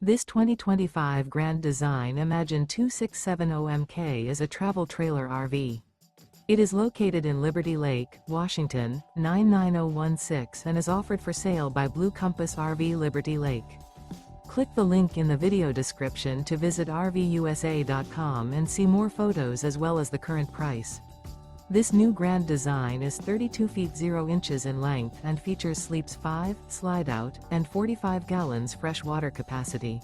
This 2025 Grand Design Imagine 2670MK is a travel trailer RV. It is located in Liberty Lake, Washington, 99016 and is offered for sale by Blue Compass RV Liberty Lake. Click the link in the video description to visit RVUSA.com and see more photos as well as the current price. This new Grand Design is 32 feet 0 inches in length and features sleeps 5, slide-out, and 45 gallons fresh water capacity.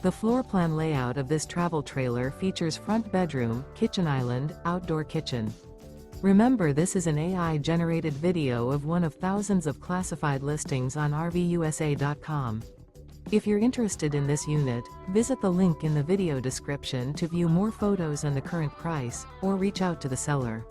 The floor plan layout of this travel trailer features front bedroom, kitchen island, outdoor kitchen. Remember, this is an AI-generated video of one of thousands of classified listings on RVUSA.com. If you're interested in this unit, visit the link in the video description to view more photos and the current price, or reach out to the seller.